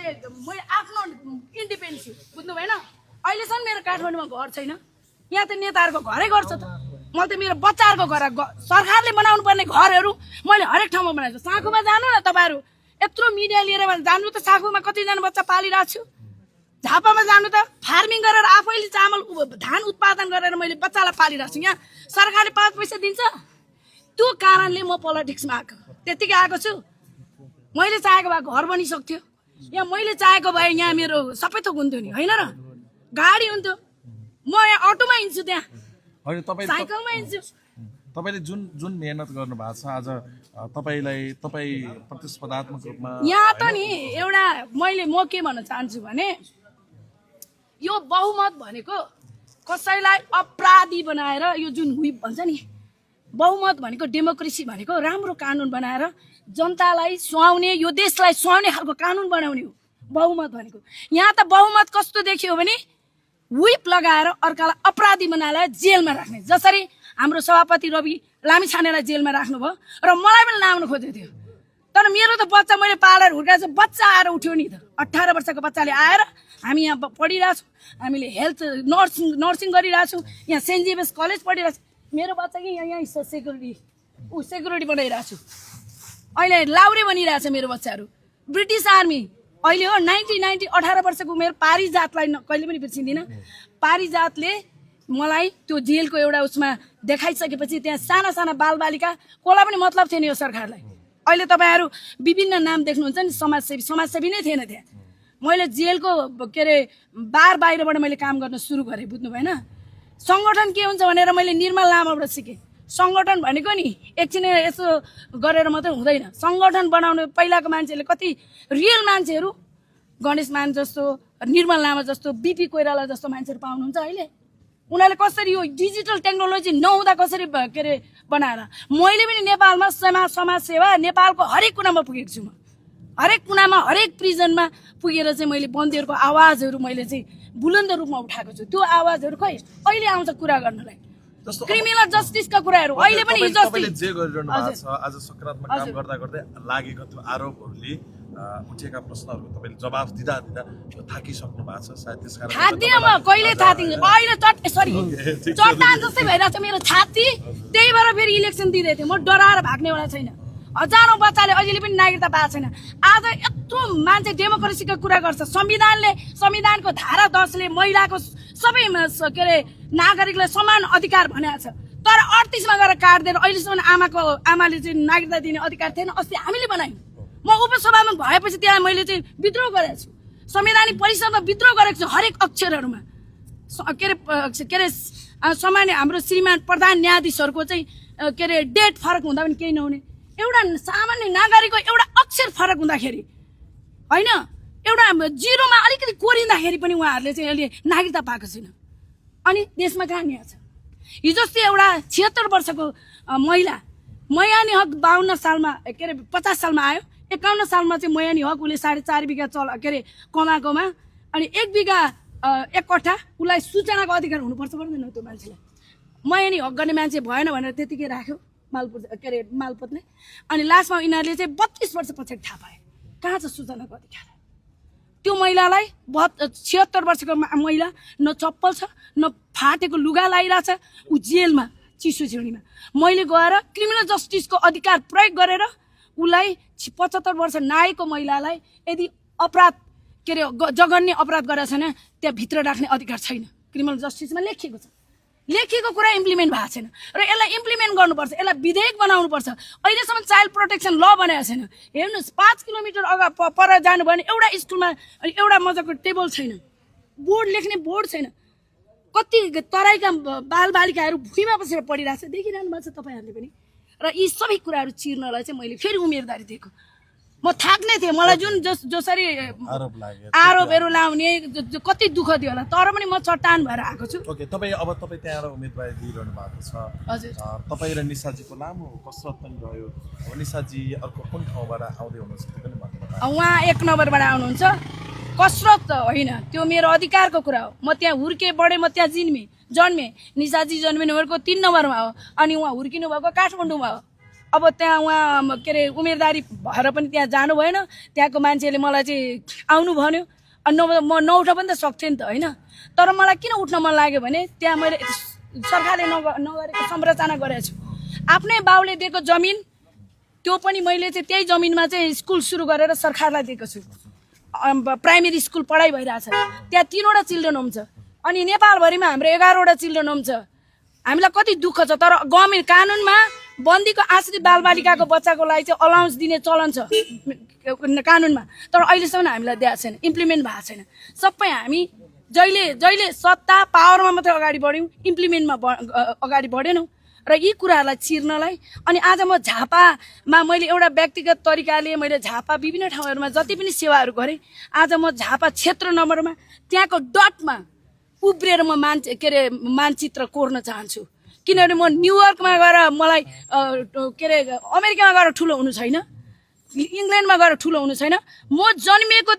मैले आफ्नो इन्डिपेन्डेन्स बुझ्नु भएन अहिलेसम्म मेरो काठमाडौँमा घर छैन यहाँ त नेताहरूको घरै गर्छ त मैले त मेरो बच्चाहरूको घर सरकारले बनाउनु पर्ने घरहरू मैले हरेक ठाउँमा बनाएको छु साँखुमा जानु न तपाईँहरू यत्रो मिडिया लिएर जानु त साँखुमा कतिजना बच्चा पालिरहेको छु झापामा जानु त फार्मिङ गरेर आफैले चामल धान उत्पादन गरेर मैले बच्चालाई पालिरहेको छु यहाँ सरकारले 5 पैसा दिन्छ त्यो कारणले म पोलिटिक्समा आएको त्यतिकै आएको छु मैले चाहेको भए घर बनिसक्थ्यो यहाँ मैले चाहेको भए यहाँ मेरो सबै थोक हुन्थ्यो नि होइन र गाडी हुन्थ्यो म यहाँ अटोमा हिँड्छु त्यहाँ साइकलमा हिँड्छु तपाईले जुन जुन मेहनत गर्नु भएको छ आज तपाईँ प्रतिस्पर्धात्मक रूपमा यहाँ त नि एउटा म के भन्न चाहन्छु भने यो बहुमत भनेको कसैलाई अपराधी बनाएर यो जुन व्हिप भन्छ नि बहुमत भनेको डेमोक्रेसी भनेको राम्रो कानुन बनाएर जनतालाई सुहाउने यो देशलाई सुहाउने खालको कानुन बनाउने हो बहुमत भनेको यहाँ त बहुमत कस्तो देखियो भने व्हिप लगाएर अर्कालाई अपराधी बनाएर जेलमा राख्ने जसरी हाम्रो सभापति रवि लामिछानेलाई जेलमा राख्नुभयो र मलाई पनि लाउनु खोजेको थियो तर मेरो त बच्चा मैले पालेर हुर्काएको छु बच्चा आएर उठ्यो नि त 18 वर्षको बच्चाले आएर हामी यहाँ पढिरहेछौँ हामीले हेल्थ नर्सिङ गरिरहेछौँ यहाँ सेन्ट जेभियर्स कलेज पढिरहेको छु मेरो बच्चा कि यहाँ सेक्युरिटी बनाइरहेको छु अहिले लाउरे बनिरहेछ मेरो बच्चाहरू ब्रिटिस आर्मी अहिले हो 18 वर्षको मेरो पारिजातलाई कहिले पनि बिर्सिँदिनँ पारिजातले मलाई त्यो जेलको एउटा उसमा देखाइसकेपछि त्यहाँ साना साना बालबालिका कसलाई पनि मतलब थिएन यो सरकारलाई अहिले तपाईँहरू विभिन्न नाम देख्नुहुन्छ नि समाजसेवी नै थिएन त्यहाँ मैले जेलको के अरे बाहिरबाट मैले काम गर्न सुरु गरेँ बुझ्नु भएन सङ्गठन के हुन्छ भनेर मैले निर्मल लामाबाट सिकेँ सङ्गठन भनेको नि एकछिन यसो गरेर मात्रै हुँदैन सङ्गठन बनाउने पहिलाको मान्छेले कति रियल मान्छेहरू गणेश मान जस्तो निर्मल लामा जस्तो बिपी कोइराला जस्तो मान्छेहरू पाउनुहुन्छ अहिले उनीहरूले कसरी यो डिजिटल टेक्नोलोजी नहुँदा कसरी के अरे बनाएर मैले पनि नेपालमा समाज सेवा नेपालको हरेक कुनामा पुगेको छु म हरेक कुनामा हरेक प्रिजनमा पुगेर चाहिँ मैले बन्दीहरूको आवाजहरू मैले चाहिँ बुलन्द रूपमा उठाएको छु त्यो आवाजहरू खै अहिले आउँछ कुरा गर्नलाई क्रिमिनल जस्टिसका कुराहरू अहिले पनि तपाईले जे गरिरहनु भएको छ आज सकारात्मक काम गर्दा गर्दै लागेको त्यो आरोपहरूले उठेका प्रश्नहरूको तपाईले जवाफ दिँदा थाकिसक्नु भएको छ सायद त्यसकारण थाक्दिनँ म कहिले थाक्दिनँ अहिले चट्टान जस्तै भइरहेको छ मेरो छाती त्यही भएर फेरि इलेक्सन दिँदै थिएँ म डराएर भाग्नेवाला छैन हजारौं बच्चाले अहिले पनि नागरिकता पाएको छैन आज यत्रो मान्छे डेमोक्रेसीको कुरा गर्छ संविधानको धारा 10 ले महिलाको सबै के अरे नागरिकलाई समान अधिकार भनेको छ तर 38 मा गएर काट्दैन अहिलेसम्म आमाले चाहिँ नागरिकता दिने अधिकार थिएन अस्ति हामीले बनायौं म उपसभामा भएपछि त्यहाँ मैले चाहिँ विद्रोह गरेको छु संवैधानिक परिषदमा विद्रोह गरेको छु हरेक अक्षरहरुमा के अरे सामान्य हाम्रो श्रीमान प्रधान न्यायाधीशहरुको चाहिँ के अरे डेट फरक हुँदा पनि केही नहुने एउटा सामान्य नागरिकको एउटा अक्षर फरक हुँदाखेरि हैन एउटा जिरोमा अलिकति कोरिँदाखेरि पनि उहाँहरुले चाहिँ अहिले नागरिकता पाएको छैन अनि देशमा कहाँ न्याय छ हिजो चाहिँ एउटा 76 वर्षको महिला मयानी हक 52 सालमा के अरे 50 सालमा आयो 51 सालमा चाहिँ मयानी हक उले 4.5 बिघा के अरे कमाकोमा अनि 1 बिघा 1 कट्ठा उलाई सूचनाको अधिकार हुनुपर्छ पर्दैन त्यो मान्छेलाई मयानी हक गर्ने मान्छे भएन भनेर त्यतिकै राख्यो मालपुर के अरे मालपोतले अनि लास्टमा यिनीहरुले चाहिँ 32 वर्ष पछि थाहा पाए कहाँ छ सूचनाको अधिकार त्यो महिलालाई 76 वर्षको महिला न चप्पल छ न फाटेको लुगा लागिरहेछ उ जेलमा चिसो छिउनीमा मैले गएर क्रिमिनल जस्टिसको अधिकार प्रयोग गरेर उलाई 75 वर्ष नाएको महिलालाई यदि अपराध के अरे जघन्य अपराध गरेछ भने त्यहाँ भित्र राख्ने अधिकार छैन क्रिमिनल जस्टिसमा लेखिएको कुरा इम्प्लिमेन्ट भएको छैन र यसलाई इम्प्लिमेन्ट गर्नुपर्छ यसलाई विधेयक बनाउनुपर्छ अहिलेसम्म चाइल्ड प्रोटेक्सन ल बनाएको छैन हेर्नुस् 5 किलोमिटर अगा पर जानु भने एउटा स्कुलमा एउटा मजाको टेबल छैन बोर्ड लेख्ने बोर्ड छैन कति तराईका बालबालिकाहरू भुइँमा बसेर पढिरहेछ देखिरहनु भएको छ तपाईहरुले पनि र यी सबै कुराहरू चिर्नलाई चाहिँ मैले फेरि उम्मेदवारी दिएको म थाक्ने थिएँ मलाई जुन जसरी आरोपहरू लाउने कति दुःख दियो होला तर पनि म चट्टान भएर आएको छु ओके तपाई त्यहाँ उम्मेदवारी दिइरहनु भएको छ हजुर तपाई र निशाजीको लामो कसरत पनि रह्यो अब निशाजी अर्को कुन ठाउँबाट आउँदै हुनुहुन्छ त्यो पनि भन्नु उहाँ 1 नम्बरबाट आउनुहुन्छ कसरत होइन त्यो मेरो अधिकारको कुरा हो म त्यहाँ हुर्के बढे म त्यहाँ जन्मे निशाजी जन्मिनु भएको 3 नम्बरमा हो अनि उहाँ हुर्किनु भएको काठमाडौँमा हो अब त्यहाँ उहाँ के अरे उमेरदारी भएर पनि त्यहाँ जानु भएन, त्यहाँको मान्छेले मलाई चाहिँ आउनु भन्यो। अनि म नउठ पनि त सक्थेँ नि त होइन। तर मलाई किन उठ्न मन लाग्यो भने त्यहाँ मैले सरकारले नगरेको संरचना गरेको छु। आफ्नै बाउले दिएको जमिन, त्यो पनि मैले चाहिँ त्यही जमिनमा चाहिँ स्कुल सुरु गरेर सरकारलाई दिएको छु। प्राइमेरी स्कुल पढाइ भइरहेछ, त्यहाँ 3वटा चिल्ड्रेन होम छ। अनि नेपालभरिमा हाम्रो 11वटा चिल्ड्रेन होम छ। हामीलाई कति दुःख छ, तर गभर्मेन्ट कानुनमा बन्दीको आश्रित बालबालिकाको बच्चाको लागि चाहिँ अलाउन्स दिने चलन छ कानुनमा, तर अहिलेसम्म हामीलाई दिएको छैन, इम्प्लिमेन्ट भएको छैन। सबै हामी जहिले सत्ता पावरमा मात्रै अगाडि बढ्यौँ, इम्प्लिमेन्टमा अगाडि बढेनौँ। र यी कुराहरूलाई चिर्नलाई अनि आज म झापामा मैले एउटा व्यक्तिगत तरिकाले मैले झापा विभिन्न ठाउँहरूमा जति पनि सेवाहरू गरेँ, आज म झापा क्षेत्र नम्बरमा त्यहाँको डटमा उब्रिएर म मानचित्र कोर्न चाहन्छु। किनभने म न्युयोर्कमा गएर मलाई अमेरिकामा गएर ठुलो हुनु छैन, इङ्ल्यान्डमा गएर ठुलो हुनु छैन। म जन्मिएको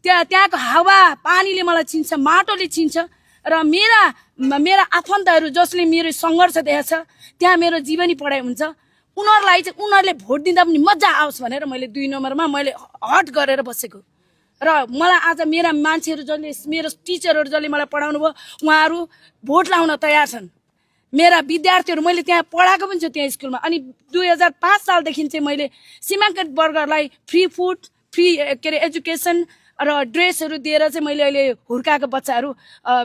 त्यहाँको हावा पानीले मलाई चिन्छ, माटोले चिन्छ। र मेरा आफन्तहरू जसले मेरो सङ्घर्ष देखेको छ, त्यहाँ मेरो जीवनी पढाइ हुन्छ। उनीहरूलाई चाहिँ उनीहरूले भोट दिँदा पनि मजा आओस् भनेर मैले 2 नम्बरमा मैले हट गरेर बसेको। र मलाई आज मेरा मान्छेहरू जसले मेरो टिचरहरू जसले मलाई पढाउनु भयो, उहाँहरू भोट लाउन तयार छन्। मेरा विद्यार्थीहरू मैले त्यहाँ पढाएको पनि छु त्यहाँ स्कुलमा। अनि 2005 सालदेखि चाहिँ मैले सीमाङ्कित वर्गहरूलाई फ्री फुड, फ्री एजुकेसन र ड्रेसहरू दिएर चाहिँ मैले अहिले हुर्काएको बच्चाहरू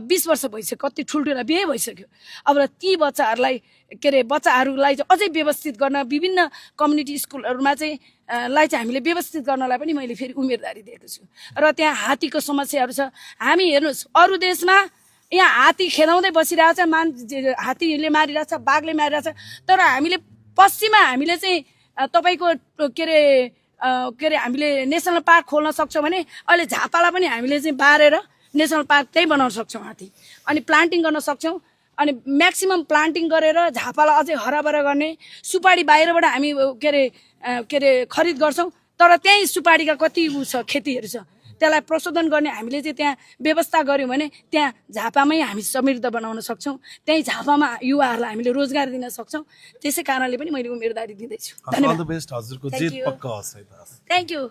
20 वर्ष भइसक्यो, कति ठुल्ठुला बिहे भइसक्यो। अब ती बच्चाहरूलाई बच्चाहरूलाई चाहिँ अझै व्यवस्थित गर्न विभिन्न कम्युनिटी स्कुलहरूमा चाहिँ हामीले व्यवस्थित गर्नलाई पनि मैले फेरि उम्मेदवारी दिएको छु। र त्यहाँ हात्तीको समस्याहरू छ। हामी हेर्नुहोस्, अरू देशमा यहाँ हात्ती खेदाउँदै बसिरहेछ, हात्तीले मारिरहेछ, बाघले मारिरहेछ। तर हामीले पश्चिममा हामीले चाहिँ तपाईँको हामीले नेसनल पार्क खोल्न सक्छौँ भने अहिले झापालाई पनि हामीले चाहिँ बारेर नेसनल पार्क त्यही बनाउन सक्छौँ हात्ती। अनि प्लान्टिङ गर्न सक्छौँ। अनि म्याक्सिमम प्लान्टिङ गरेर झापालाई अझै हराभरा गर्ने। सुपारी बाहिरबाट हामी खरिद गर्छौँ, तर त्यही सुपारीका कति खेतीहरू छ, त्यसलाई प्रशोधन गर्ने हामीले चाहिँ त्यहाँ व्यवस्था गऱ्यौँ भने त्यहाँ झापामै हामी समृद्ध बनाउन सक्छौँ। त्यही झापामा युवाहरूलाई हामीले रोजगार दिन सक्छौँ। त्यसै कारणले पनि मैले उम्मेदवारी दिँदैछु। Thank you.